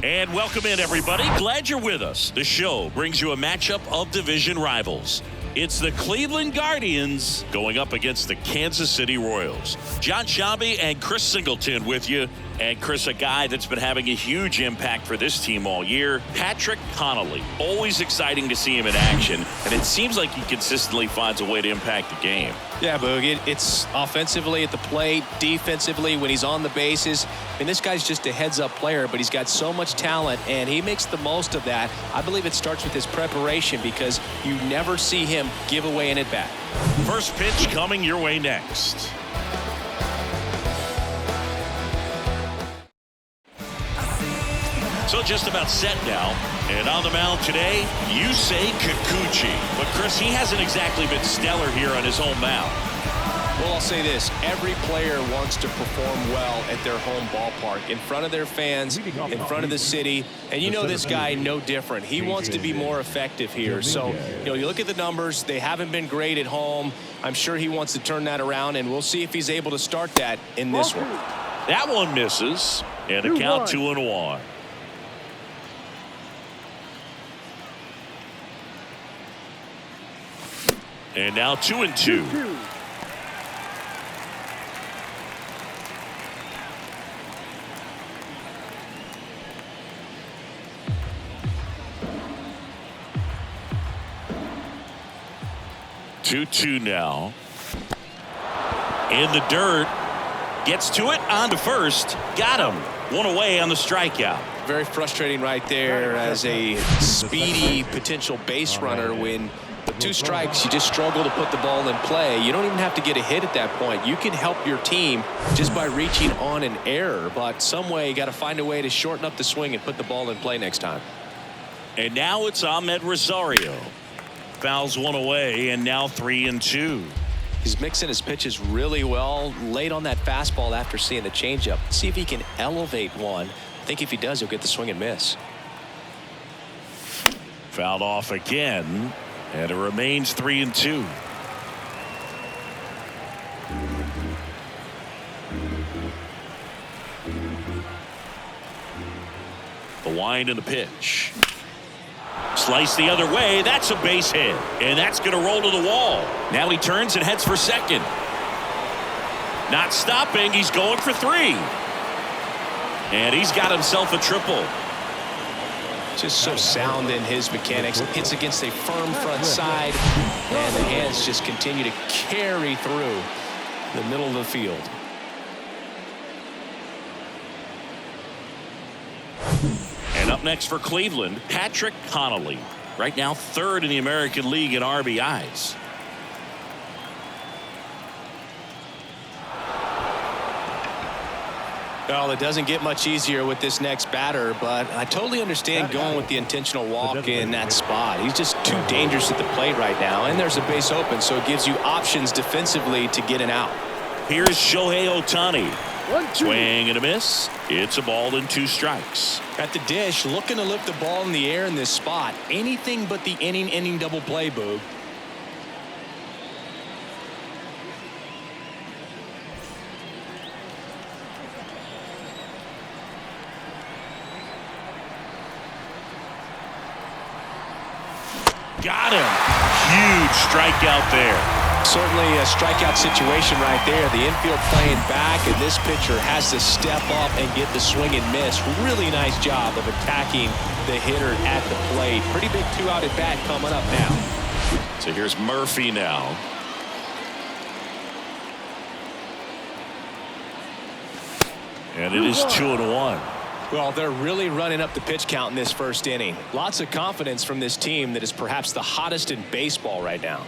And welcome in, everybody. Glad you're with us. The show brings you a matchup of division rivals. It's the Cleveland Guardians going up against the Kansas City Royals. Jon Sciambi and Chris Singleton with you. And Chris, a guy that's been having a huge impact for this team all year, Patrick Connolly. Always exciting to see him in action, and it seems like he consistently finds a way to impact the game. Yeah, Boog, it's offensively at the plate, defensively when he's on the bases. I mean, this guy's just a heads-up player, but he's got so much talent, and he makes the most of that. I believe it starts with his preparation because you never see him give away an at-bat. First pitch coming your way next. So just about set now. And on the mound today, Yusei Kikuchi. But Chris, he hasn't exactly been stellar here on his home mound. Well, I'll say this. Every player wants to perform well at their home ballpark, in front of their fans, in front of the city. And you know this guy no different. He wants to be more effective here. So, you look at the numbers. They haven't been great at home. I'm sure he wants to turn that around, and we'll see if he's able to start that in this one. That one misses. And a count 2-1. And now 2-2. Two now. In the dirt. Gets to it. On to first. Got him. One away on the strikeout. Very frustrating right there as a speedy potential base runner. When two strikes, you just struggle to put the ball in play. You don't even have to get a hit at that point. You can help your team just by reaching on an error, but some way you got to find a way to shorten up the swing and put the ball in play next time. And now it's Ahmed Rosario. Fouls one away, and now 3-2. He's mixing his pitches really well, late on that fastball after seeing the changeup. See if he can elevate one. I think if he does, he'll get the swing and miss. Fouled off again. And it remains 3-2. The wind and the pitch. Slice the other way. That's a base hit. And that's going to roll to the wall. Now he turns and heads for second. Not stopping. He's going for 3. And he's got himself a triple. Just so sound in his mechanics. Hits against a firm front side, and the hands just continue to carry through the middle of the field. And up next for Cleveland, Patrick Connolly. Right now, 3rd in the American League in RBIs. Well, it doesn't get much easier with this next batter, but I totally understand going with the intentional walk in that spot. He's just too dangerous at the plate right now, and there's a base open, so it gives you options defensively to get an out. Here's Shohei Ohtani. Swing and a miss. It's a ball and 2 strikes. At the dish, looking to lift the ball in the air in this spot. Anything but the inning double play, Boog. Got him. Huge strikeout there. Certainly a strikeout situation right there. The infield playing back, and this pitcher has to step up and get the swing and miss. Really nice job of attacking the hitter at the plate. Pretty big 2-out at bat coming up now. So here's Murphy now. And it is 2-1. Well, they're really running up the pitch count in this first inning. Lots of confidence from this team that is perhaps the hottest in baseball right now.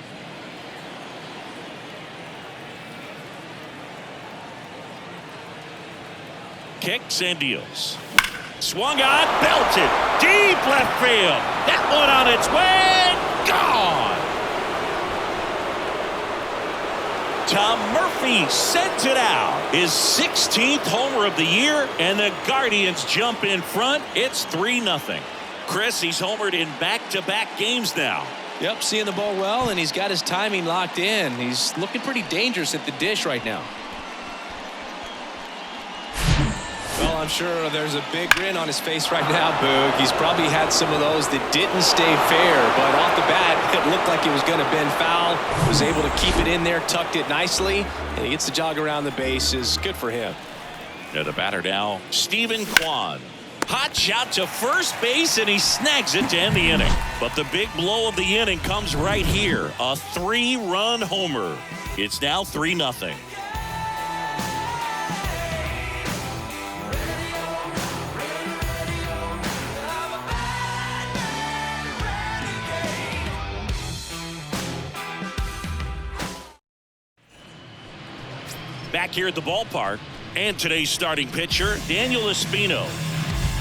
Kicks and deals. Swung on, belted, deep left field. That one on its way, gone. Tom Murphy sent it out. His 16th homer of the year, and the Guardians jump in front. It's 3-0. Chris, he's homered in back-to-back games now. Yep, seeing the ball well, and he's got his timing locked in. He's looking pretty dangerous at the dish right now. Well, I'm sure there's a big grin on his face right now, Boog. He's probably had some of those that didn't stay fair, but off the bat, it looked like it was going to bend foul. Was able to keep it in there, tucked it nicely, and he gets the jog around the bases. Good for him. Yeah, the batter now, Stephen Kwan. Hot shot to first base, and he snags it to end the inning. But the big blow of the inning comes right here. A 3-run homer. It's now 3-0. Back here at the ballpark, and today's starting pitcher, Daniel Espino.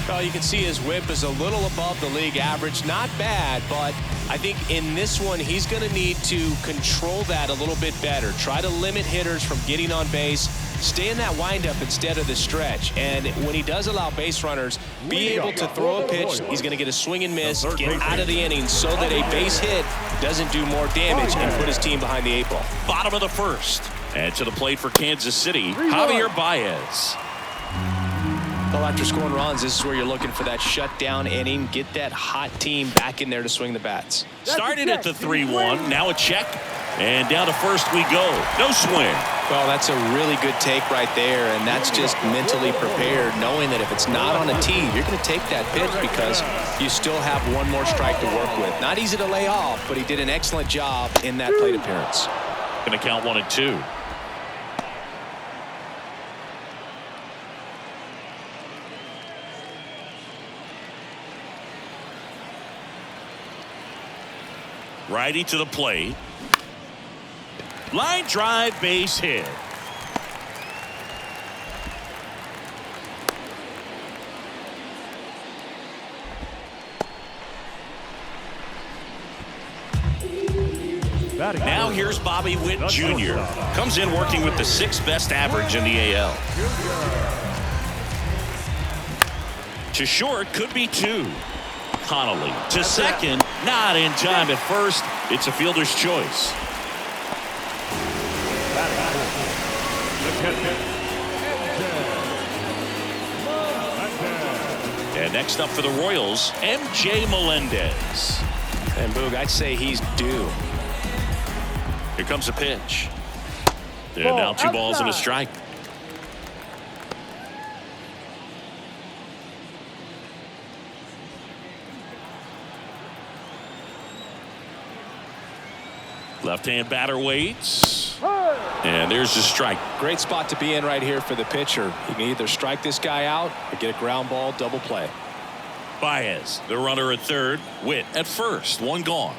Well, you can see his whip is a little above the league average. Not bad, but I think in this one, he's going to need to control that a little bit better. Try to limit hitters from getting on base. Stay in that windup instead of the stretch. And when he does allow base runners, be able to throw a pitch. He's going to get a swing and miss, get out of the inning so that a base hit doesn't do more damage and put his team behind the 8 ball. Bottom of the first. And to the plate for Kansas City, Javier Baez. Well, after scoring runs, this is where you're looking for that shutdown inning. Get that hot team back in there to swing the bats. Started at the 3-1. Now a check. And down to first we go. No swing. Well, that's a really good take right there, and that's just mentally prepared, knowing that if it's not on a tee, you're going to take that pitch because you still have one more strike to work with. Not easy to lay off, but he did an excellent job in that plate appearance. Going to count 1-2. Righty to the plate. Line drive, base hit. Now here's Bobby Witt Jr. Comes in working with the 6th best average in the AL. To short, could be 2. Connolly to second, not in time at first. It's a fielder's choice. And next up for the Royals, MJ Melendez. And Boog, I'd say he's due. Here comes a pitch. And now 2 balls and a strike. Left-hand batter waits. And there's the strike. Great spot to be in right here for the pitcher. He can either strike this guy out or get a ground ball double play. Baez, the runner at third. Witt at first. 1 gone.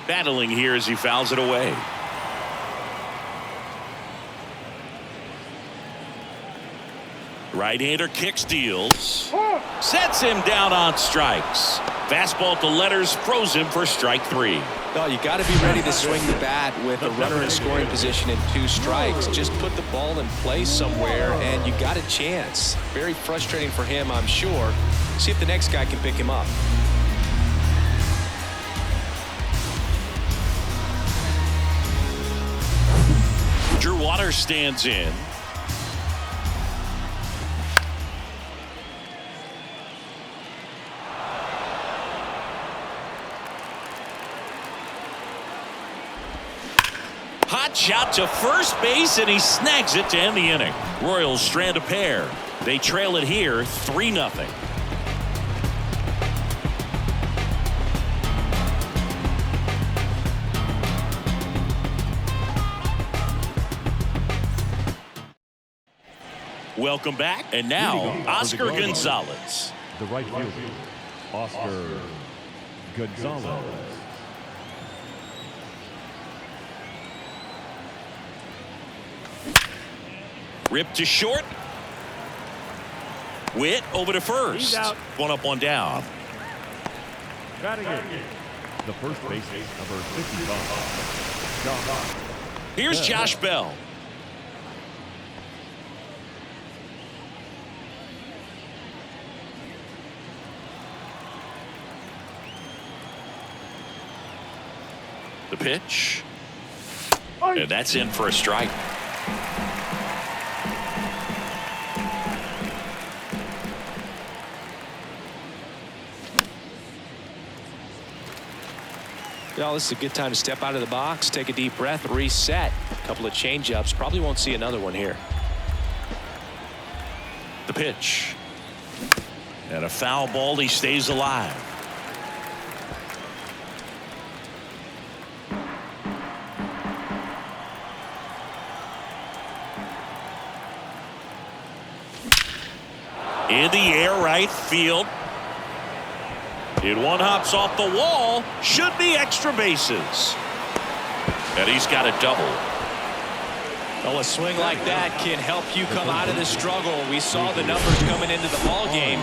Battling here as he fouls it away. Right-hander kicks, deals. Sets him down on strikes. Fastball to letters, froze him for strike 3. No, you got to be ready to swing the bat with a runner in scoring position and 2 strikes. Just put the ball in play somewhere, and you got a chance. Very frustrating for him, I'm sure. See if the next guy can pick him up. Drew Waters stands in. Hot shot to first base, and he snags it to end the inning. Royals strand a pair. They trail it here 3-0. Welcome back. And now, Oscar Gonzalez. The right fielder, Oscar Gonzalez. Ripped to short. Witt over to first. He's out. 1 up, 1 down. Batting in, the first baseman, number 55. Here's Josh Bell. pitch. And that's in for a strike. Well, this is a good time to step out of the box, take a deep breath, reset. A couple of change-ups. Probably won't see another one here. The pitch. And a foul ball. He stays alive. In the air, right field. It one hops off the wall. Should be extra bases. And he's got a double. Well, a swing like that can help you come out of the struggle. We saw the numbers coming into the ball game,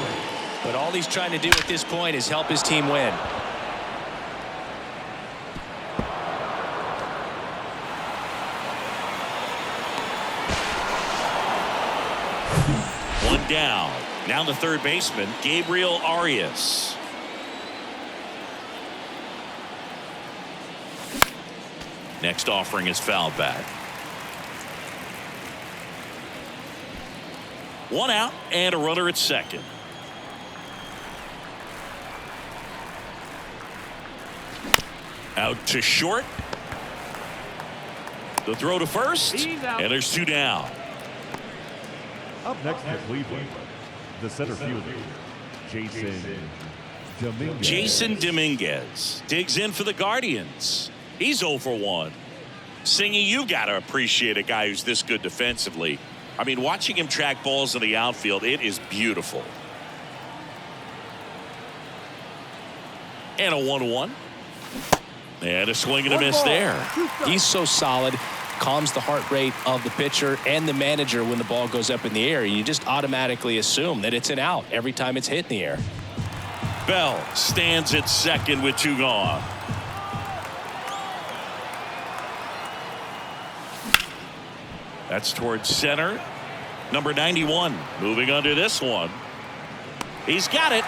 but all he's trying to do at this point is help his team win. One down. Now the third baseman, Gabriel Arias. Next offering is fouled back. One out and a runner at second. Out to short. The throw to first. And there's two down. Up next for Cleveland, the center fielder, Jason Dominguez. Jason Dominguez digs in for the Guardians. He's 0 for 1. Singy, you got to appreciate a guy who's this good defensively. I mean, watching him track balls in the outfield, it is beautiful. And a 1-1. And a swing and a miss there. He's so solid, calms the heart rate of the pitcher and the manager when the ball goes up in the air. You just automatically assume that it's an out every time it's hit in the air. Bell stands at second with two gone. That's towards center. Number 91 moving under this one. He's got it.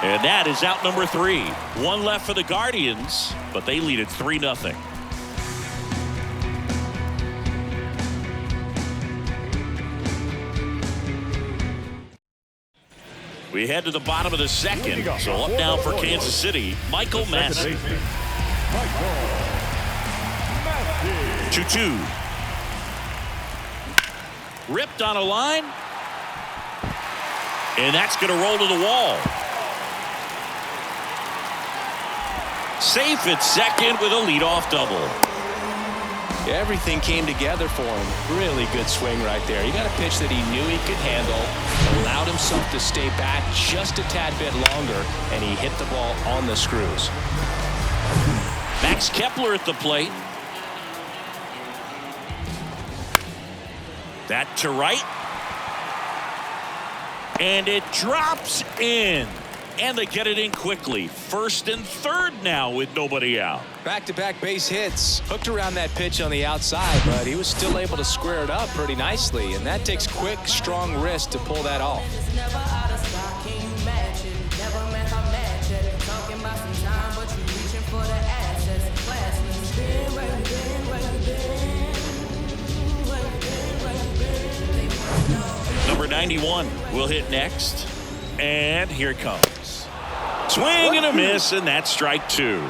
And that is out number 3. One left for the Guardians, but they lead it 3-0. We head to the bottom of the second. So up now for Kansas City, Michael Massey. 2-2. Ripped on a line. And that's going to roll to the wall. Safe at second with a leadoff double. Everything came together for him. Really good swing right there. He got a pitch that he knew he could handle, allowed himself to stay back just a tad bit longer, and he hit the ball on the screws. Max Kepler at the plate. That to right. And it drops in. And they get it in quickly. First and third now with nobody out. Back-to-back base hits. Hooked around that pitch on the outside, but he was still able to square it up pretty nicely. And that takes quick, strong wrist to pull that off. Number 91 will hit next. And here it comes. Swing and a miss, and that's strike 2.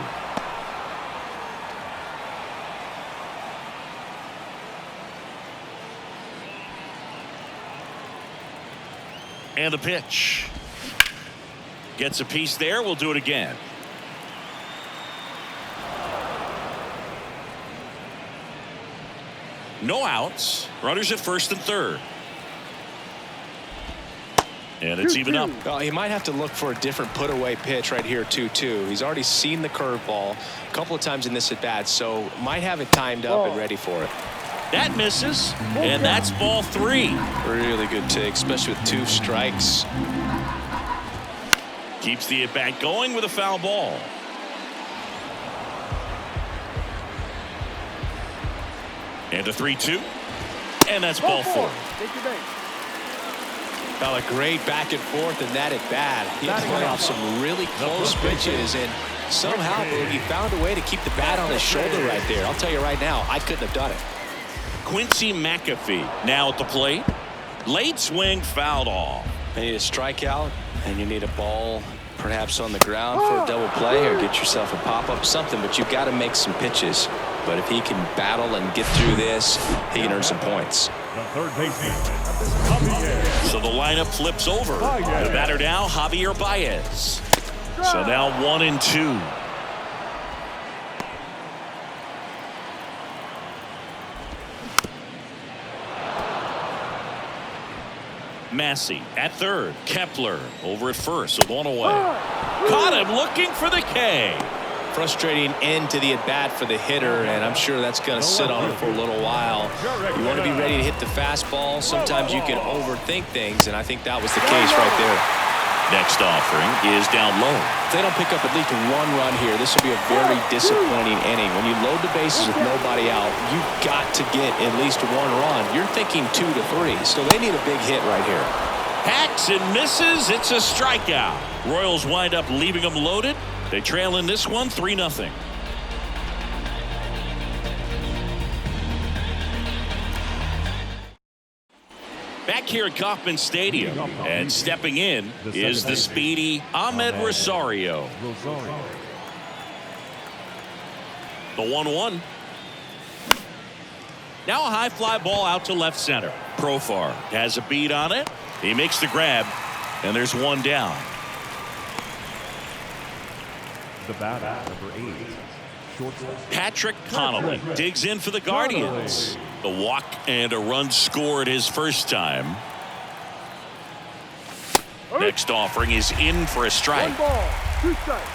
And the pitch. Gets a piece there. We'll do it again. No outs. Runners at first and third. And it's even up. Well, he might have to look for a different put-away pitch right here, 2-2. He's already seen the curveball a couple of times in this at-bat, so might have it timed up and ready for it. That misses, and that's ball 3. Really good take, especially with 2 strikes. Keeps the at-bat going with a foul ball. And a 3-2. And that's ball 4. Well, a great back and forth in that at bat. He had to play off some really close pitches, and Somehow, Boogie found a way to keep the bat on his shoulder right there. I'll tell you right now, I couldn't have done it. Quincy McAfee now at the plate. Late swing fouled off. You need a strikeout, and you need a ball perhaps on the ground for a double play or get yourself a pop-up, something, but you've got to make some pitches. But if he can battle and get through this, he can earn some points. The third baseman, Javier. So the lineup flips over. The batter now, Javier Baez. So now 1-2. Massey at third. Kepler over at first, so one away. Caught him looking for the K. Frustrating end to the at-bat for the hitter, and I'm sure that's going to sit on him for a little while. You want to be ready to hit the fastball. Sometimes you can overthink things, and I think that was the case right there. Next offering is down low. If they don't pick up at least one run here, this will be a very disappointing inning. When you load the bases with nobody out, you've got to get at least one run. You're thinking 2 to 3, so they need a big hit right here. Hacks and misses. It's a strikeout. Royals wind up leaving them loaded. They trail in this one 3-0. Back here at Kauffman Stadium, and stepping in is the speedy Ahmed Rosario. The 1-1. Now a high fly ball out to left center. Profar has a beat on it. He makes the grab, and there's one down. The batter, number 8, shortstop Patrick Connolly digs in for the Guardians. The walk and a run scored his first time. Next offering is in for a strike. 1 ball, 2 strikes.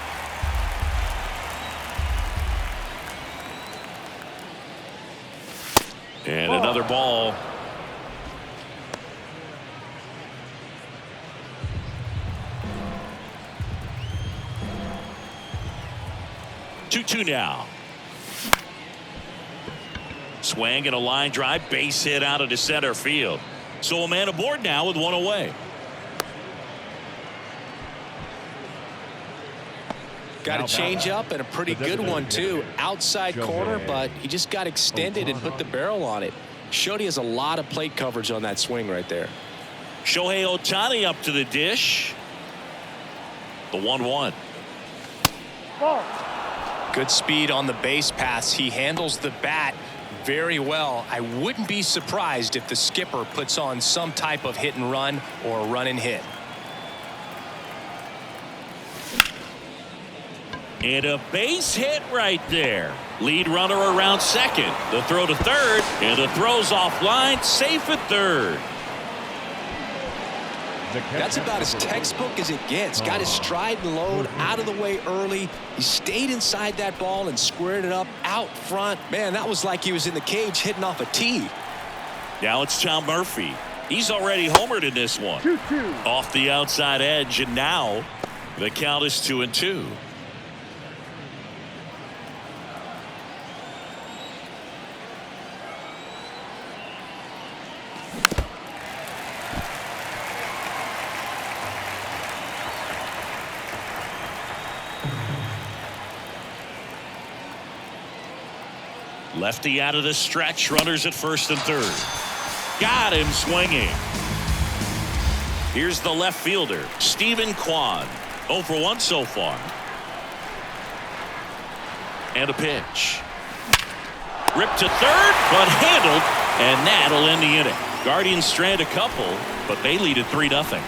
And another ball. Two now. Swing and a line drive, base hit out into center field. So a man aboard now with one away. Got a change up and a pretty good one too. Outside corner, but he just got extended and put the barrel on it. Showed he has a lot of plate coverage on that swing right there. Shohei Ohtani up to the dish. The 1-1. Ball. Good speed on the base pass. He handles the bat very well. I wouldn't be surprised if the skipper puts on some type of hit and run or a run and hit. And a base hit right there. Lead runner around second. The throw to third, and the throw's offline, safe at third. That's about as textbook as it gets. Got his stride and load out of the way early. He stayed inside that ball and squared it up out front. Man, that was like he was in the cage hitting off a tee. Now it's Tom Murphy. He's already homered in this one. 2-2. Off the outside edge, and now the count is 2-2. Lefty out of the stretch, runners at first and third. Got him swinging. Here's the left fielder, Stephen Kwan. 0 for 1 so far. And a pitch. Ripped to third, but handled, and that'll end the inning. Guardians strand a couple, but they lead at 3-0.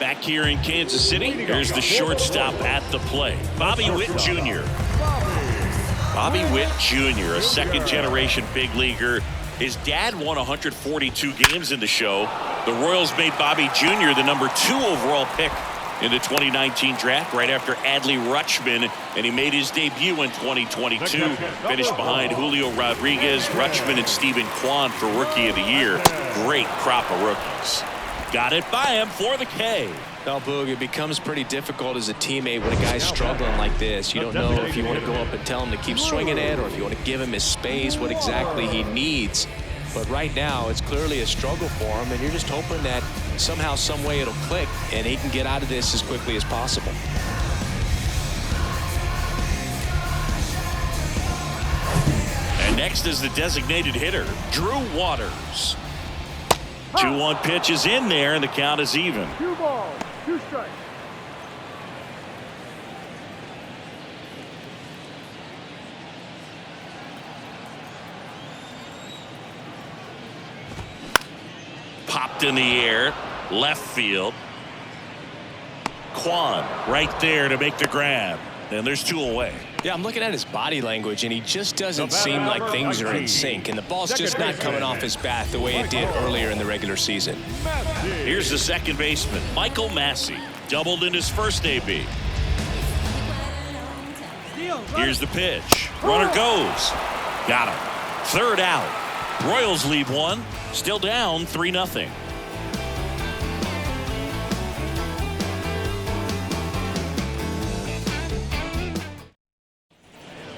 Back here in Kansas City, here's the shortstop at the plate, Bobby Witt Jr. Bobby Witt Jr., a second-generation big leaguer. His dad won 142 games in the show. The Royals made Bobby Jr. the number 2 overall pick in the 2019 draft right after Adley Rutschman, and he made his debut in 2022. Finished behind Julio Rodriguez, Rutschman, and Stephen Kwan for Rookie of the Year. Great crop of rookies. Got it by him for the K. Well, Boog, it becomes pretty difficult as a teammate when a guy's struggling like this. You don't know if you want to go up and tell him to keep swinging it or if you want to give him his space, what exactly he needs. But right now, it's clearly a struggle for him, and you're just hoping that somehow, some way it'll click, and he can get out of this as quickly as possible. And next is the designated hitter, Drew Waters. 2-1 pitch is in there, and the count is even. 2 balls, 2 strikes. Popped in the air, left field. Kwan right there to make the grab. And there's 2 away. Yeah, I'm looking at his body language, and he just doesn't seem like things are in sync. And the ball's just not coming off his bat the way it did earlier in the regular season. Here's the second baseman, Michael Massey. Doubled in his first AB. Here's the pitch. Runner goes. Got him. Third out. Royals lead 1. Still down 3-0.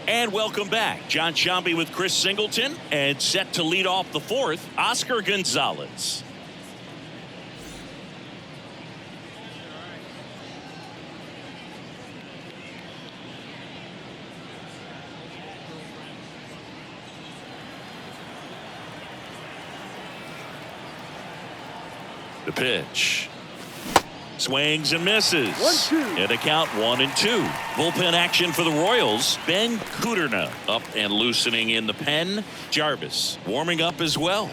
And welcome back. John Sciambi with Chris Singleton, and set to lead off the 4th, Oscar Gonzalez. The pitch. Swings and misses. 1-2. And a count 1-2. Bullpen action for the Royals. Ben Kudrna up and loosening in the pen. Jarvis warming up as well.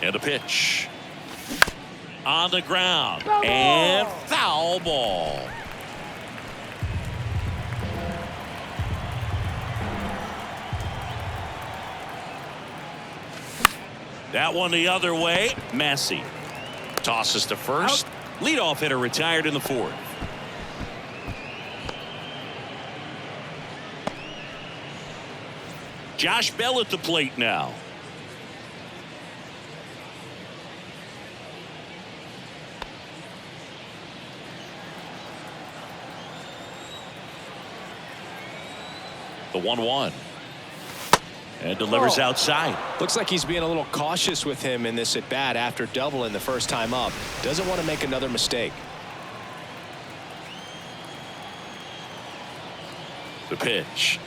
And a pitch. On the ground. Foul And ball. foul ball. That one the other way. Massey tosses to first. Leadoff hitter retired in the 4th. Josh Bell at the plate now. The 1-1. And delivers outside. Looks like he's being a little cautious with him in this at bat after doubling the first time up. Doesn't want to make another mistake. The pitch.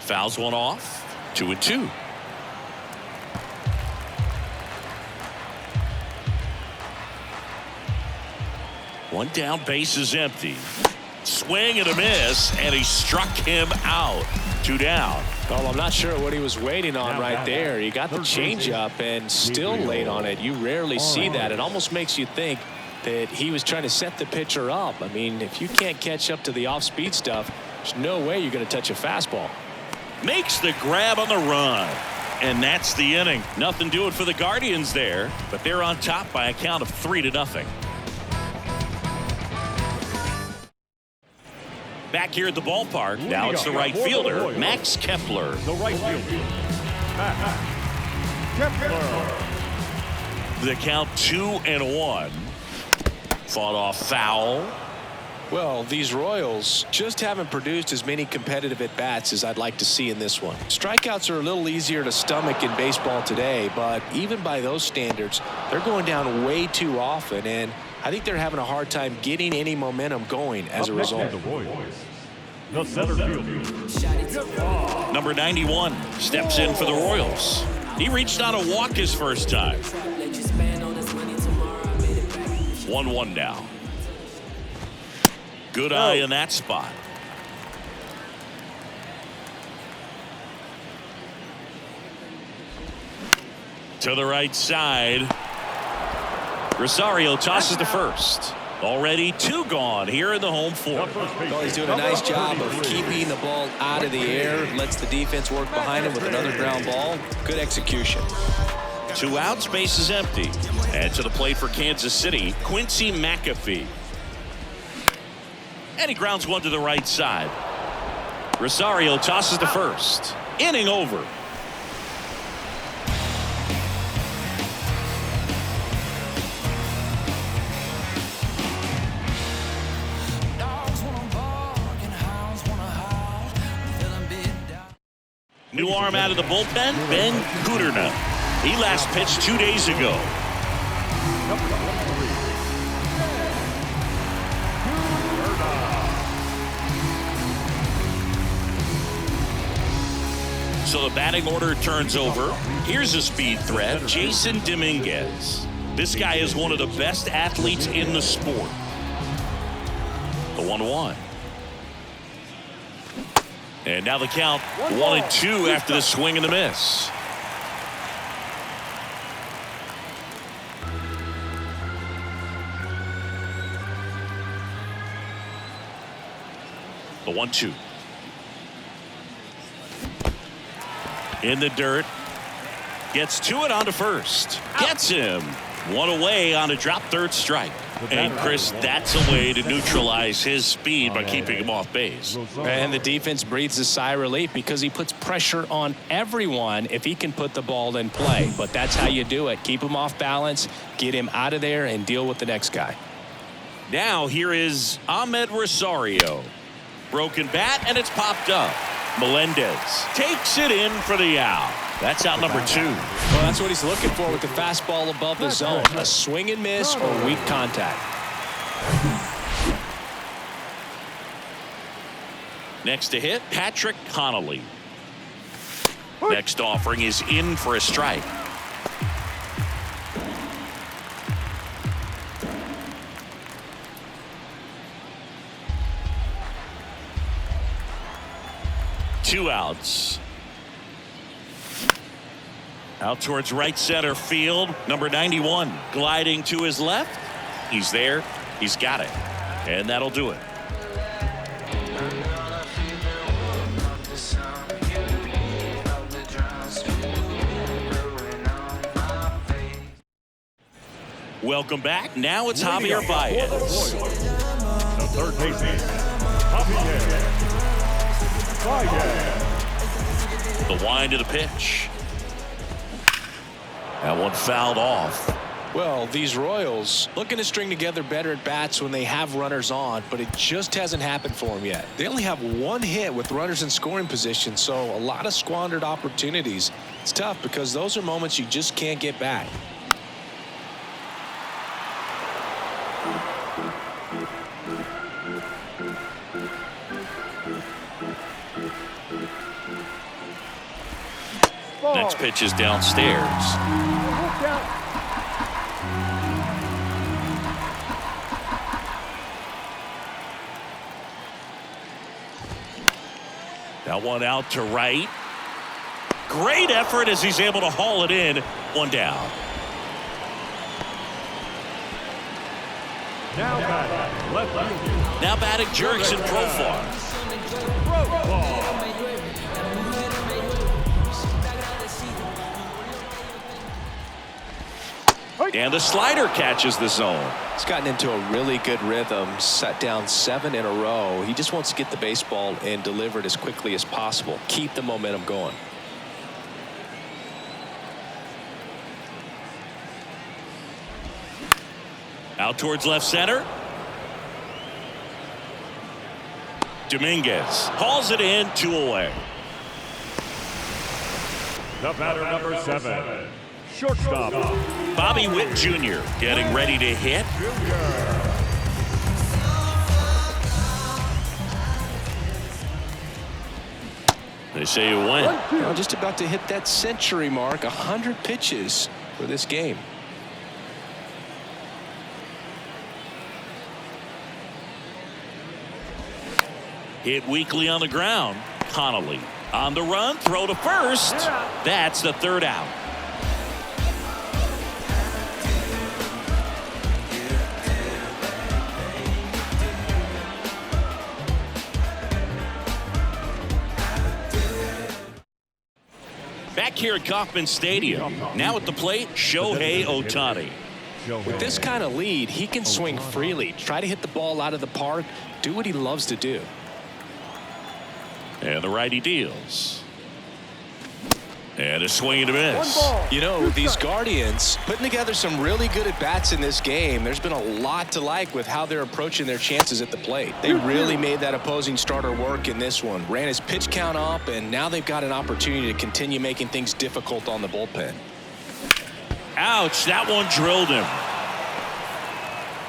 Fouls one off. 2-2. One down, base is empty. Swing and a miss, and he struck him out. 2 down. Well, I'm not sure what he was waiting on right there. He got the changeup and still late on it. You rarely see that. It almost makes you think that he was trying to set the pitcher up. I mean, if you can't catch up to the off-speed stuff, there's no way you're going to touch a fastball. Makes the grab on the run. And that's the inning. Nothing doing for the Guardians there, but they're on top by a count of 3-0. Back here at the ballpark, now it's the right fielder, Max Kepler. The right fielder, Max Kepler. The count 2-1. Fought off foul. Well, these Royals just haven't produced as many competitive at-bats as I'd like to see in this one. Strikeouts are a little easier to stomach in baseball today, but even by those standards, they're going down way too often, and I think they're having a hard time getting any momentum going as a result. The Royals, the center fielder, Number 91 steps in for the Royals. He reached on a walk his first time. 1-1 now. Good eye in that spot. To the right side. Rosario tosses to first. Already 2 gone here in the home 4th. Well, he's doing a nice job of keeping the ball out of the air. Lets the defense work behind him with another ground ball. Good execution. 2 outs, base is empty. And to the plate for Kansas City, Quincy McAfee. And he grounds one to the right side. Rosario tosses to first. Inning over. New arm out of the bullpen, Ben Kuderna. He last pitched 2 days ago. So the batting order turns over. Here's a speed threat, Jason Dominguez. This guy is one of the best athletes in the sport. The 1-1. And now the count 1-2 after the swing and the miss. The 1-2. In the dirt. Gets to it onto first. Gets him. One away on a drop third strike. And Chris, that's a way to neutralize his speed by keeping him off base. And the defense breathes a sigh of relief because he puts pressure on everyone if he can put the ball in play. But that's how you do it. Keep him off balance, get him out of there, and deal with the next guy. Now here is Ahmed Rosario. Broken bat, and it's popped up. Melendez takes it in for the out. That's out number 2. Well, that's what he's looking for with the fastball above the zone. A swing and miss or weak contact. Next to hit, Patrick Connolly. Next offering is in for a strike. Two outs. Out towards right center field. Number 91 gliding to his left. He's there. He's got it. And that'll do it. Welcome back. Now it's Javier Baez. The third baseman, Javier Baez. The wind of the pitch. That one fouled off. Well, these Royals looking to string together better at bats when they have runners on, but it just hasn't happened for them yet. They only have one hit with runners in scoring position, so a lot of squandered opportunities. It's tough because those are moments you just can't get back. Next pitch is downstairs. That one out to right. Great effort as he's able to haul it in. One down. Now batting Jurickson Profar. And the slider catches the zone. He's gotten into a really good rhythm, set down 7 in a row. He just wants to get the baseball and deliver it as quickly as possible. Keep the momentum going. Out towards left center. Dominguez hauls it in, 2 away. The batter, number 7, shortstop, Bobby Witt Jr. getting ready to hit. They say you win. Well, just about to hit that century mark. 100 pitches for this game. Hit weakly on the ground. Connolly on the run, throw to first. That's the 3rd out. Back here at Kauffman Stadium. Now at the plate, Shohei Ohtani. With this kind of lead, he can swing freely, try to hit the ball out of the park, do what he loves to do. And the righty deals. And a swing and a One miss. ball. You know, Two these strikes. Guardians putting together some really good at-bats in this game. There's been a lot to like with how they're approaching their chances at the plate. They really made that opposing starter work in this one. Ran his pitch count up, and now they've got an opportunity to continue making things difficult on the bullpen. Ouch, that one drilled him.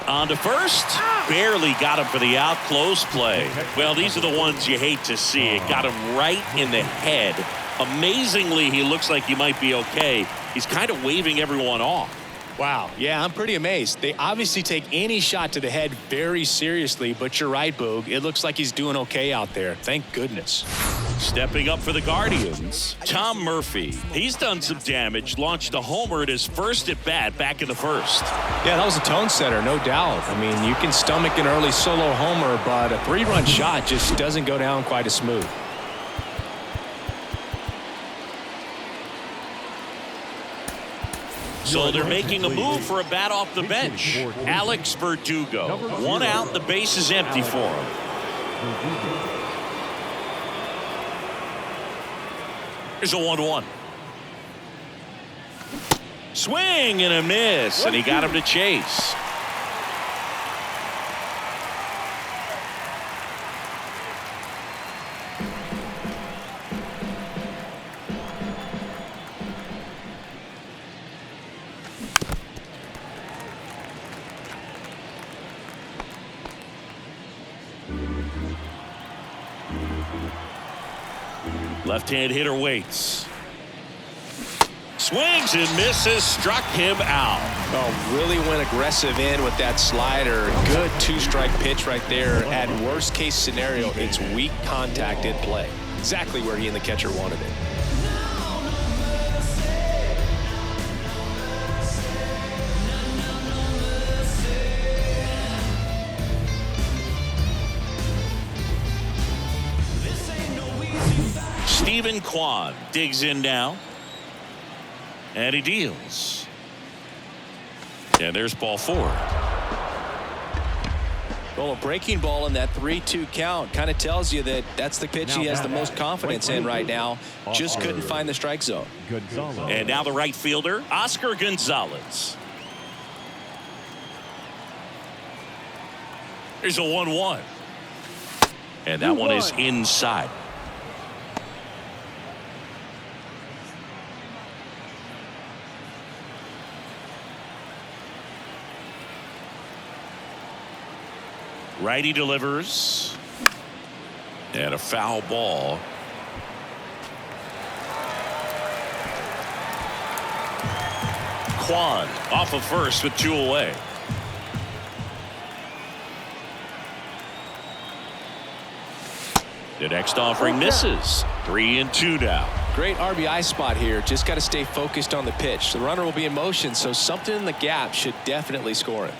On to first. Barely got him for the out. Close play. Well, these are the ones you hate to see. It got him right in the head. Amazingly, he looks like he might be okay. He's kind of waving everyone off. Wow. Yeah, I'm pretty amazed. They obviously take any shot to the head very seriously, but you're right, Boog. It looks like he's doing okay out there. Thank goodness. Stepping up for the Guardians, Tom Murphy. He's done some damage, launched a homer at his first at bat back in the first. Yeah, that was a tone setter, no doubt. I mean, you can stomach an early solo homer, but a 3-run shot just doesn't go down quite as smooth. So they're making a move for a bat off the bench. Alex Verdugo. 1 out, the base is empty for him. Here's a 1-1. Swing and a miss, and he got him to chase. Left-hand hitter waits. Swings and misses, struck him out. Oh, really went aggressive in with that slider. Good 2-strike pitch right there. At worst case scenario, it's weak contact in play. Exactly where he and the catcher wanted it. Stephen Kwan digs in now. And he deals. And there's ball 4. Well, a breaking ball in that 3-2 count kind of tells you that that's the pitch he has the most confidence in right now. Just couldn't find the strike zone. Gonzalez. And now the right fielder, Oscar Gonzalez. There's a 1-1. And that one is inside. Righty delivers. And a foul ball. Kwan off of first with 2 away. The next offering misses. 3-2 now. Great RBI spot here. Just got to stay focused on the pitch. The runner will be in motion, so something in the gap should definitely score it.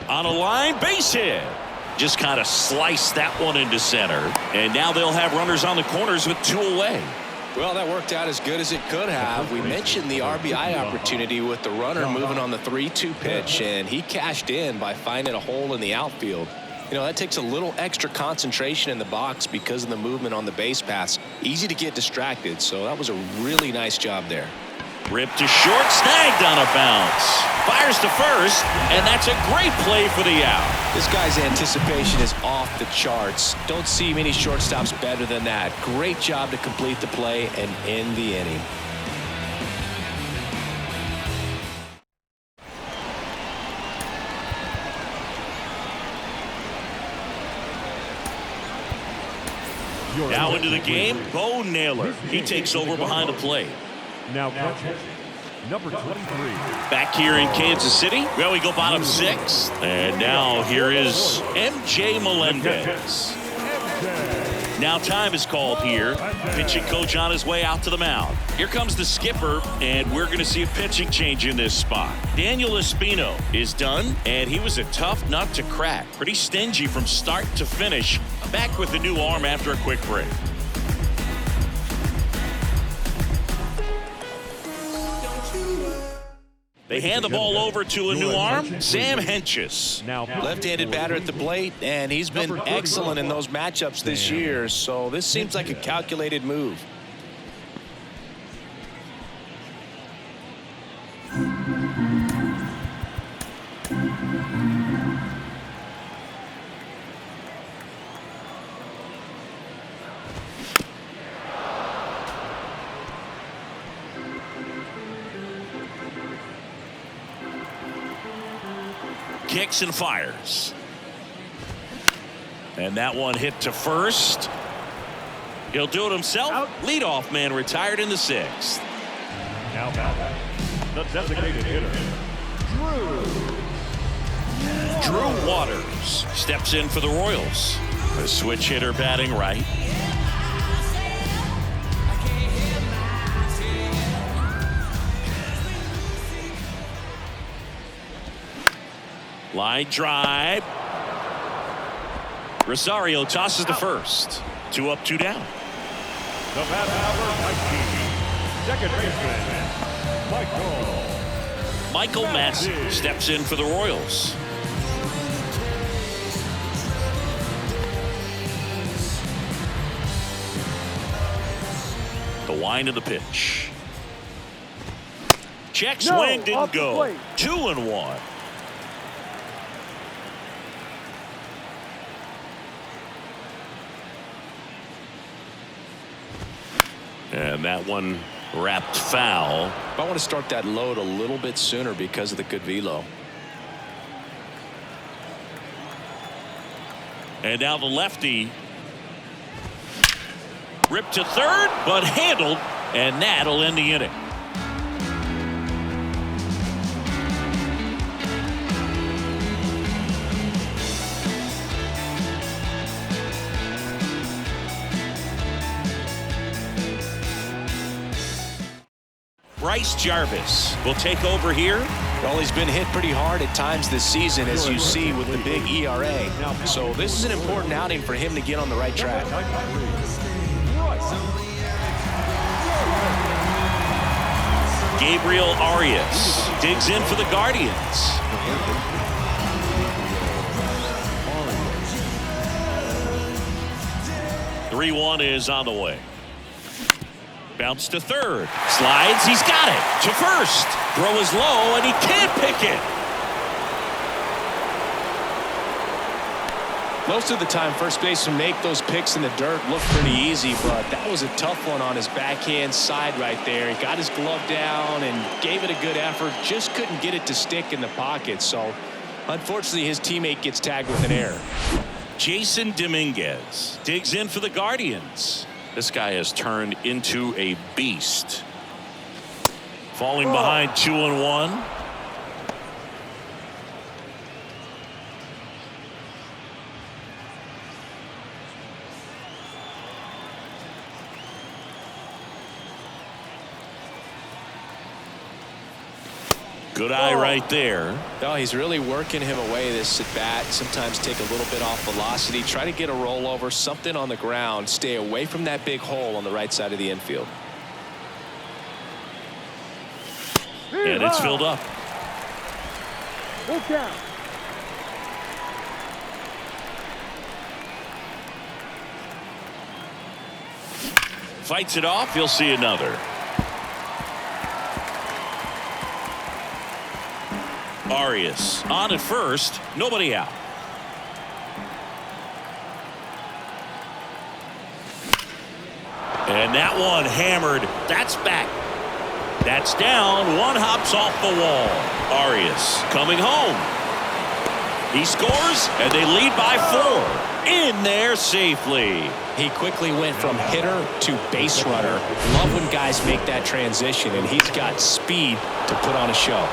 On a line, base hit. Just kind of sliced that one into center. And now they'll have runners on the corners with 2 away. Well, that worked out as good as it could have. We mentioned the RBI opportunity with the runner moving on the 3-2 pitch, and he cashed in by finding a hole in the outfield. You know, that takes a little extra concentration in the box because of the movement on the base paths. Easy to get distracted, so that was a really nice job there. Ripped to short, snagged on a bounce. Fires to first, and that's a great play for the out. This guy's anticipation is off the charts. Don't see many shortstops better than that. Great job to complete the play and end the inning. Now into the game, Bo Naylor. He takes over behind the plate. Now catching number 23. Back here in Kansas City, well, we go bottom 6. And now here is MJ Melendez. Now time is called here. Pitching coach on his way out to the mound. Here comes the skipper, and we're going to see a pitching change in this spot. Daniel Espino is done, and he was a tough nut to crack. Pretty stingy from start to finish. Back with the new arm after a quick break. They hand the ball over to a new arm, Sam Hentges. Now Left-handed batter at the plate, and he's been excellent in those matchups this year, so this seems like a calculated move. Kicks and fires. And that one hit to first. He'll do it himself. Out. Leadoff man retired in the 6th. Now batting, the designated hitter, Drew Waters steps in for the Royals. A switch hitter batting right. Line drive. Rosario tosses to first. 2 up, 2 down. the bat number 19, second baseman, Michael Madsen steps in for the Royals. The wind of the pitch. Check swing, No, didn't off the go. plate. 2-1. And that one wrapped foul. I want to start that load a little bit sooner because of the good velo. And now the lefty. Ripped to third, but handled, and that'll end the inning. Bryce Jarvis will take over here. Well, he's been hit pretty hard at times this season, as you see with the big ERA. So this is an important outing for him to get on the right track. Gabriel Arias digs in for the Guardians. Three 1 is on the way. Bounce to third. Slides. He's got it. To first. Throw is low, and he can't pick it. Most of the time, first basemen make those picks in the dirt look pretty easy, but that was a tough one on his backhand side right there. He got his glove down and gave it a good effort. Just couldn't get it to stick in the pocket. So, unfortunately, his teammate gets tagged with an error. Jason Dominguez digs in for the Guardians. This guy has turned into a beast. Falling behind 2-1. Good eye right there. No, he's really working him away this at bat. Sometimes take a little bit off velocity. Try to get a rollover, something on the ground. Stay away from that big hole on the right side of the infield. And it's filled up. Look down. Fights it off. You'll see another. Arias on at first, nobody out. And that one hammered. That's back. That's down. One hops off the wall. Arias coming home. He scores, and they lead by 4. In there safely. He quickly went from hitter to base runner. Love when guys make that transition, and he's got speed to put on a show.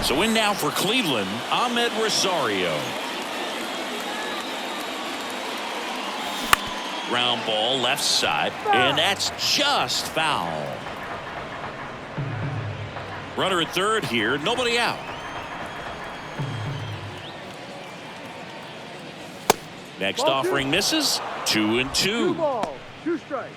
So in now for Cleveland, Ahmed Rosario. Ground ball left side, and that's just foul. Runner at third here, nobody out. Next Ball offering two. misses. 2-2. 2 balls, 2 strikes.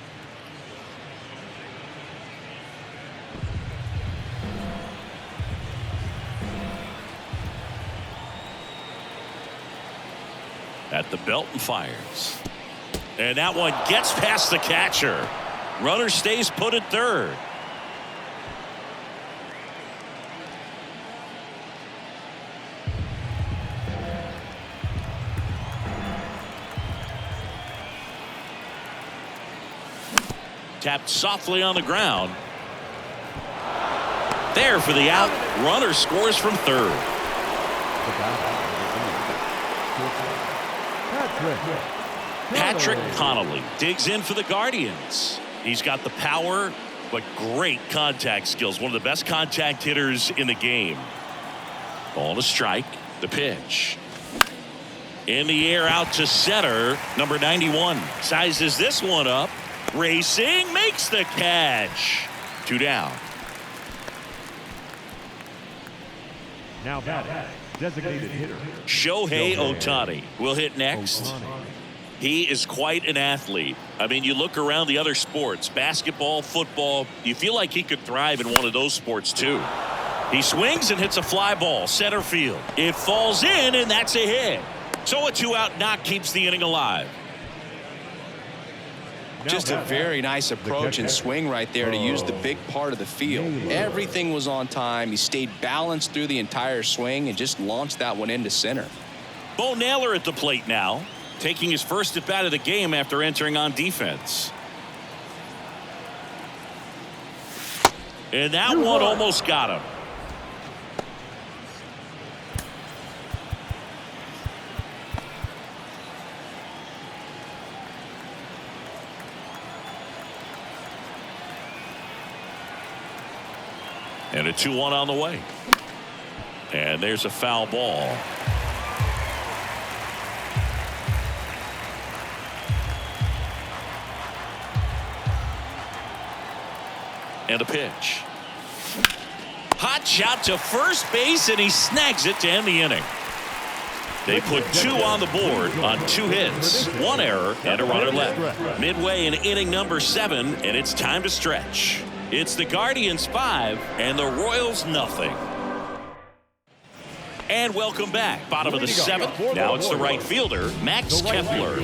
At the belt and fires. And that one gets past the catcher. Runner stays put at third. Tapped softly on the ground. There for the out. Runner scores from third. Patrick Connolly digs in for the Guardians. He's got the power, but great contact skills. One of the best contact hitters in the game. Ball to strike. The pitch. In the air out to center. Number 91 sizes this one up. Racing, makes the catch. 2 down. Now batting, designated hitter Shohei Ohtani will hit next. He is quite an athlete. I mean, you look around the other sports, basketball, football, you feel like he could thrive in one of those sports too. He swings and hits a fly ball, center field. It falls in, and that's a hit. So a 2-out knock keeps the inning alive. Just a very nice approach and swing right there to use the big part of the field. Everything was on time. He stayed balanced through the entire swing and just launched that one into center. Bo Naylor at the plate now, taking his first at bat of the game after entering on defense. And that one almost got him. And a 2-1 on the way. And there's a foul ball. And a pitch. Hot shot to first base, and he snags it to end the inning. They put 2 on the board on 2 hits, 1 error, and a runner left. Midway in inning number 7, and it's time to stretch. It's the Guardians 5 and the Royals nothing. And welcome back. Bottom of the 7th. Now it's the right fielder, Max Kepler.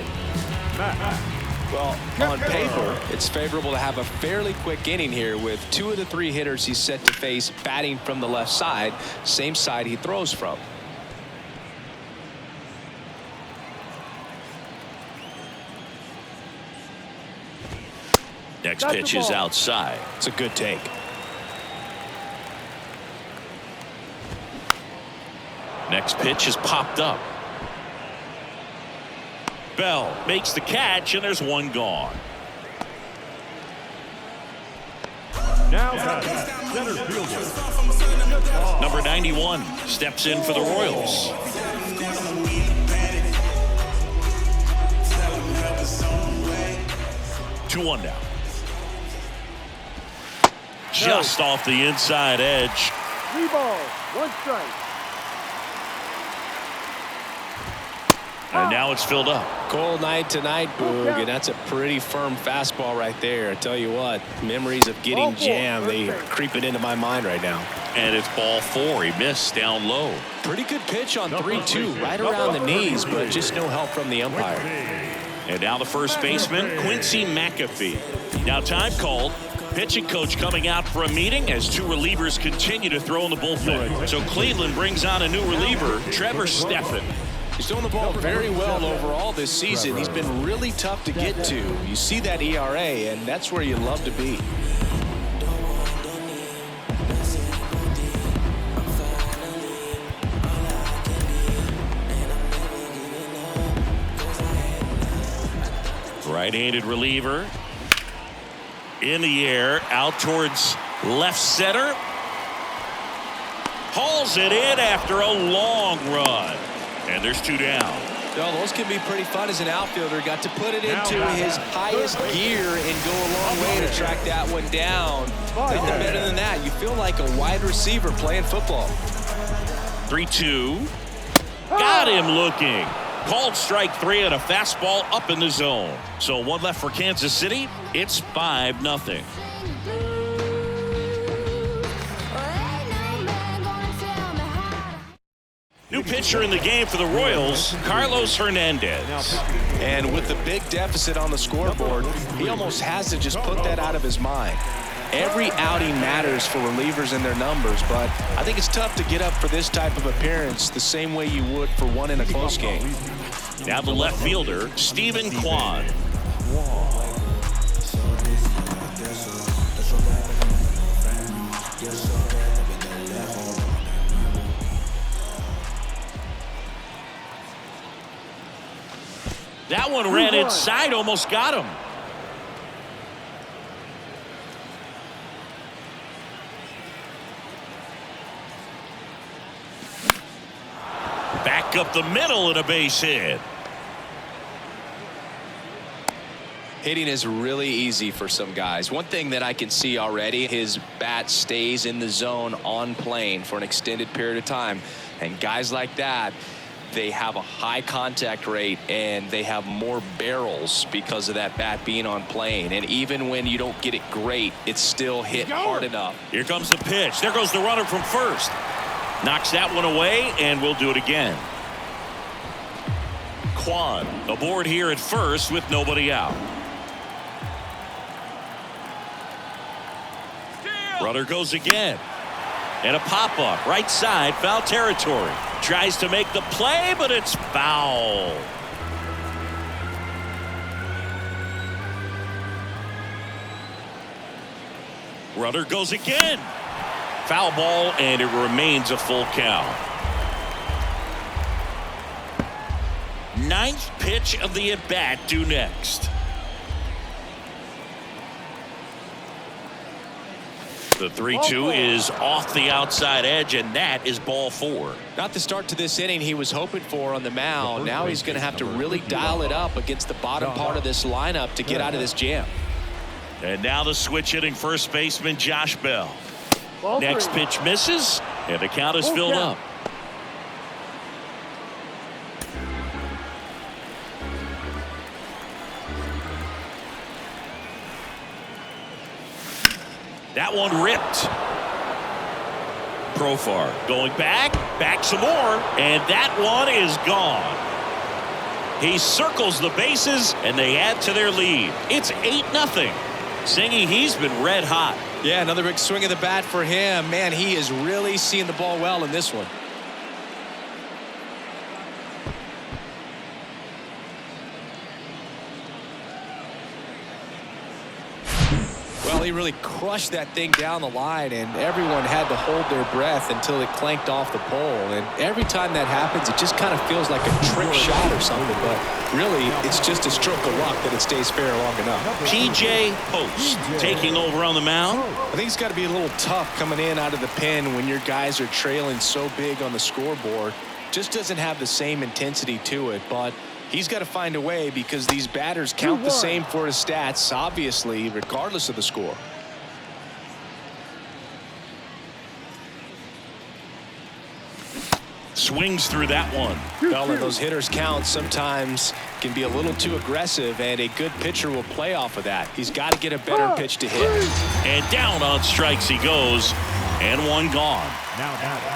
Well, on paper, it's favorable to have a fairly quick inning here with 2 of the 3 hitters he's set to face batting from the left side, same side he throws from. Next pitch is outside. It's a good take. Next pitch is popped up. Bell makes the catch, and there's 1 gone. Now batting, center fielder Number 91 steps in for the Royals. Two one now. Just off the inside edge. 3 balls, 1 strike. And now it's filled up. Cold night tonight, Boog, and that's a pretty firm fastball right there. I tell you what, memories of getting jammed, they are creeping into my mind right now. And it's ball 4. He missed down low. Pretty good pitch on 3-2, right around the knees, but just no help from the umpire. And now the first baseman, Quincy McAfee. Now time called. Pitching coach coming out for a meeting as 2 relievers continue to throw in the bullpen. So Cleveland brings on a new reliever, Trevor Stephan. He's throwing the ball very well overall this season. He's been really tough to get to. You see that ERA, and that's where you love to be. Right-handed reliever. In the air, out towards left center. Hauls it in after a long run. And there's 2 down. Well, those can be pretty fun as an outfielder. Got to put it into his highest gear and go a long way to track that one down. Nothing better than that. You feel like a wide receiver playing football. 3-2. Got him looking. Called strike 3 and a fastball up in the zone. So 1 left for Kansas City. It's 5-0. New pitcher in the game for the Royals, Carlos Hernandez. And with the big deficit on the scoreboard, he almost has to just put that out of his mind. Every outing matters for relievers and their numbers, but I think it's tough to get up for this type of appearance the same way you would for one in a close game. Now the left fielder, Stephen Kwan. That one ran inside, almost got him. Back up the middle and a base hit. Hitting is really easy for some guys. One thing that I can see already, his bat stays in the zone on plane for an extended period of time. And guys like that, they have a high contact rate and they have more barrels because of that bat being on plane. And even when you don't get it great, it's still hit hard enough. Here comes the pitch. There goes the runner from first. Knocks that one away, and we'll do it again. Kwan aboard here at first with nobody out. Runner goes again. And a pop-up right side, foul territory. Tries to make the play, but it's foul. Runner goes again. Foul ball, and it remains a full count. Ninth pitch of the at-bat due next. The 3-2 is off the outside edge, and that is ball 4. Not the start to this inning he was hoping for on the mound. Now he's going to have to really dial it up against the bottom part of this lineup to get out of this jam. And now the switch hitting first baseman Josh Bell. Next pitch misses, and the count is filled up. That one ripped. Profar going back some more, and that one is gone. He circles the bases, and they add to their lead. It's 8-0. Singy, he's been red hot. Yeah, another big swing of the bat for him. Man, he is really seeing the ball well in this one. Well, he really crushed that thing down the line, and everyone had to hold their breath until it clanked off the pole. And every time that happens, it just kind of feels like a trick shot or something. But really, it's just a stroke of luck that it stays fair long enough. P.J. Post taking over on the mound. I think it's got to be a little tough coming in out of the pen when your guys are trailing so big on the scoreboard. Just doesn't have the same intensity to it, but he's got to find a way because these batters count the same for his stats, obviously, regardless of the score. Swings through that one. Well, and those hitters count sometimes can be a little too aggressive, and a good pitcher will play off of that. He's got to get a better pitch to hit. And down on strikes he goes, and one gone.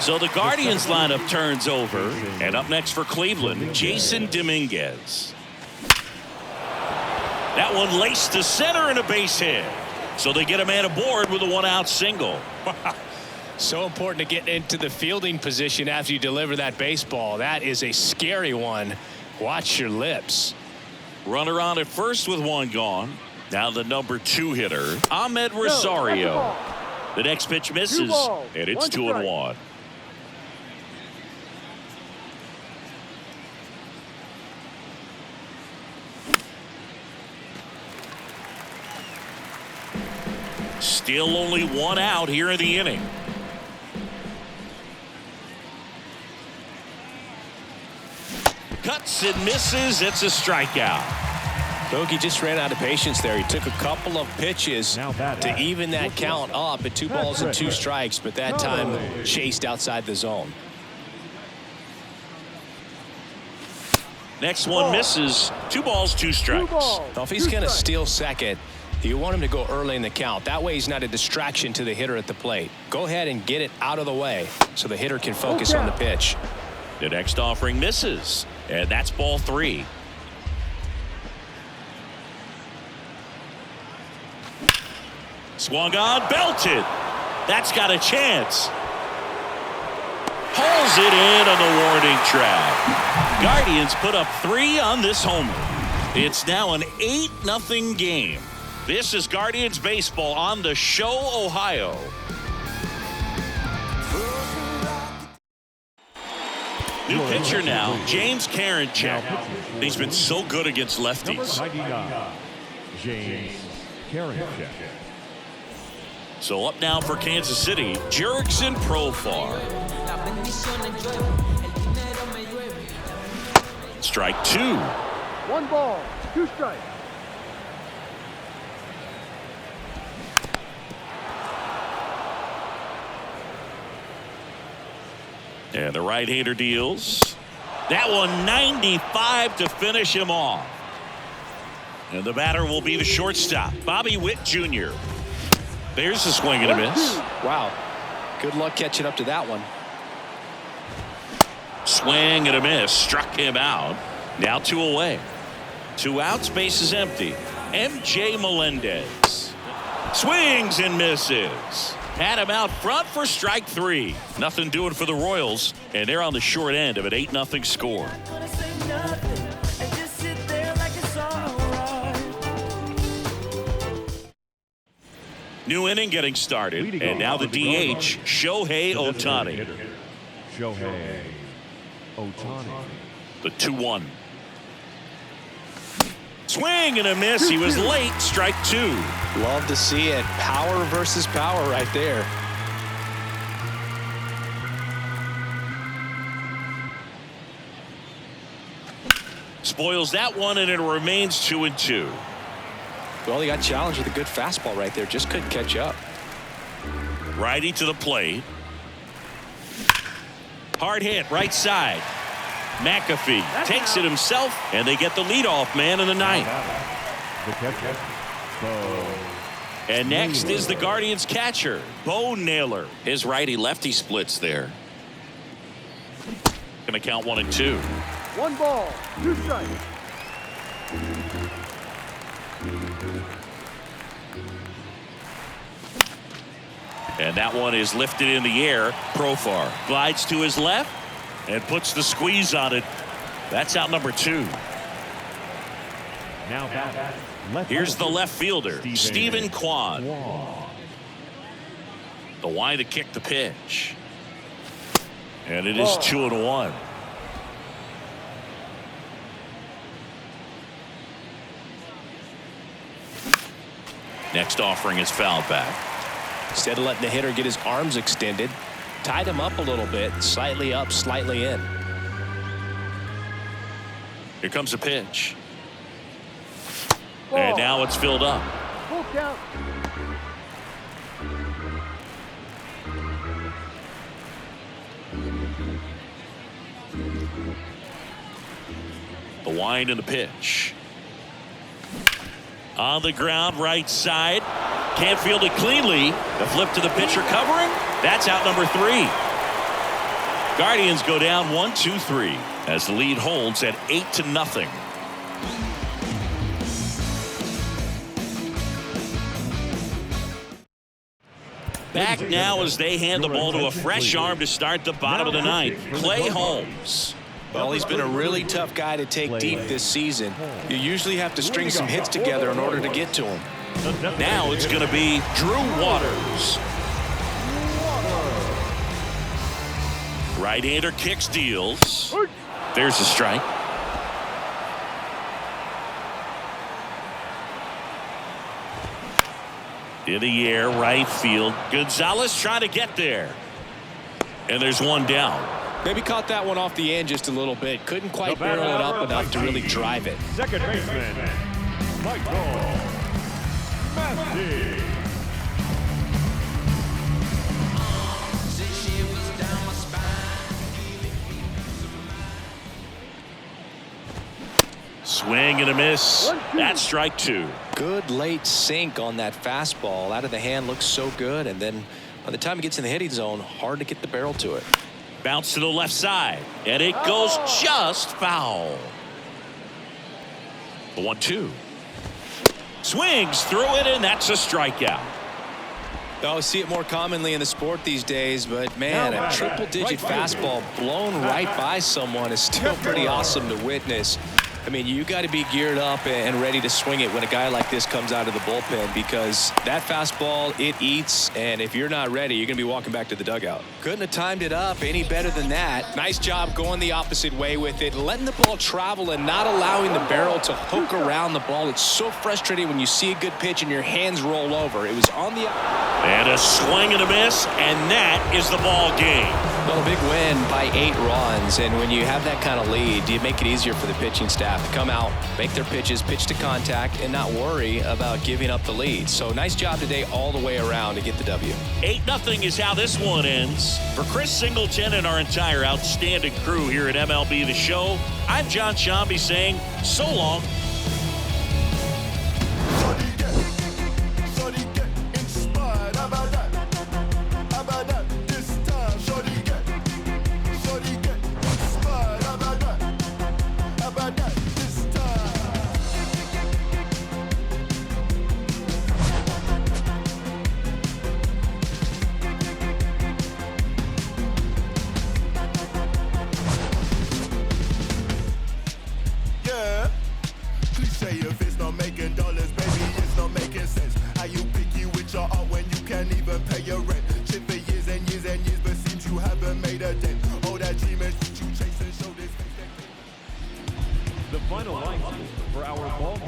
So the Guardians lineup turns over, and up next for Cleveland, Jason Dominguez. That one laced to center and a base hit. So they get a man aboard with a one-out single. So important to get into the fielding position after you deliver that baseball. That is a scary one. Watch your lips. Runner on at first with one gone. Now the number 2 hitter, Ahmed Rosario. The next pitch misses, and it's 2-1. Still only one out here in the inning. Cuts and misses. It's a strikeout. Bogey just ran out of patience there. He took a couple of pitches to even that count up at 2 balls and 2 strikes, but that time chased outside the zone. Next one misses. 2 balls, 2 strikes. Now, if he's going to steal second, you want him to go early in the count. That way he's not a distraction to the hitter at the plate. Go ahead and get it out of the way so the hitter can focus on the pitch. The next offering misses, and that's ball 3. Swung on, belted. That's got a chance. Hauls it in on the warning track. Guardians put up 3 on this homer. It's now an 8-0 game. This is Guardians baseball on the Show, Ohio. New pitcher now, James Karinchak. He's been so good against lefties. 99, James Karinchak. So up now for Kansas City, Jurickson Profar. Strike 2. 1 ball, 2 strikes. And the right-hander deals. That one 95 to finish him off. And the batter will be the shortstop, Bobby Witt Jr. There's a swing and a miss. Wow. Good luck catching up to that one. Swing and a miss. Struck him out. Now 2 away. 2 outs. Base is empty. MJ Melendez. Swings and misses. Had him out front for strike 3. Nothing doing for the Royals, and they're on the short end of an 8-0 score. New inning getting started, and now the DH, Shohei Ohtani. Shohei Ohtani. The 2-1. Swing and a miss. He was late. Strike 2. Love to see it. Power versus power right there. Spoils that one, and it remains 2-2. Well, he got challenged with a good fastball right there. Just couldn't catch up. Righty to the plate. Hard hit right side. McAfee takes it himself, and they get the leadoff man in the 9th. The catcher, Bo. And next is the Guardians catcher, Bo Naylor. His righty-lefty splits there. Going to count 1 and 2. 1 ball, 2 strikes. And that one is lifted in the air. Profar glides to his left and puts the squeeze on it. That's out number 2. Now back. Here's the left fielder, Stephen Kwan. The wide to kick the pitch. And it is 2-1. Next offering is fouled back. Instead of letting the hitter get his arms extended, tied him up a little bit, slightly up, slightly in. Here comes a pitch. Ball. And now it's filled up. Full count. The wind and the pitch. On the ground, right side. Can't field it cleanly. The flip to the pitcher covering. That's out number 3. Guardians go down 1-2-3 as the lead holds at 8-0. Back now as they hand the ball to a fresh arm to start the bottom of the 9th. Clay Holmes. Well, he's been a really tough guy to take deep this season. You usually have to string some hits together in order to get to him. Now it's going to be Drew Waters. Right-hander kicks, deals. There's a strike. In the air, right field. Gonzalez trying to get there. And there's one down. Maybe caught that one off the end just a little bit. Couldn't quite barrel it up enough to really drive it. Second baseman, Michael Massey. Swing and a miss. That's strike 2. Good late sink on that fastball. Out of the hand looks so good, and then by the time it gets in the hitting zone, hard to get the barrel to it. Bounce to the left side, and it goes just foul. The 1-2. Swings through it, and that's a strikeout. Oh, see it more commonly in the sport these days, but man, a triple-digit fastball blown right by someone is still pretty awesome to witness. I mean, you got to be geared up and ready to swing it when a guy like this comes out of the bullpen, because that fastball, it eats, and if you're not ready, you're going to be walking back to the dugout. Couldn't have timed it up any better than that. Nice job going the opposite way with it, letting the ball travel and not allowing the barrel to hook around the ball. It's so frustrating when you see a good pitch and your hands roll over. It was on the... And a swing and a miss, and that is the ball game. Well, a big win by 8 runs, and when you have that kind of lead, you make it easier for the pitching staff to come out, make their pitches, pitch to contact, and not worry about giving up the lead. So nice job today all the way around to get the W. 8-0 is how this one ends. For Chris Singleton and our entire outstanding crew here at MLB The Show, I'm John Sciambi saying so long.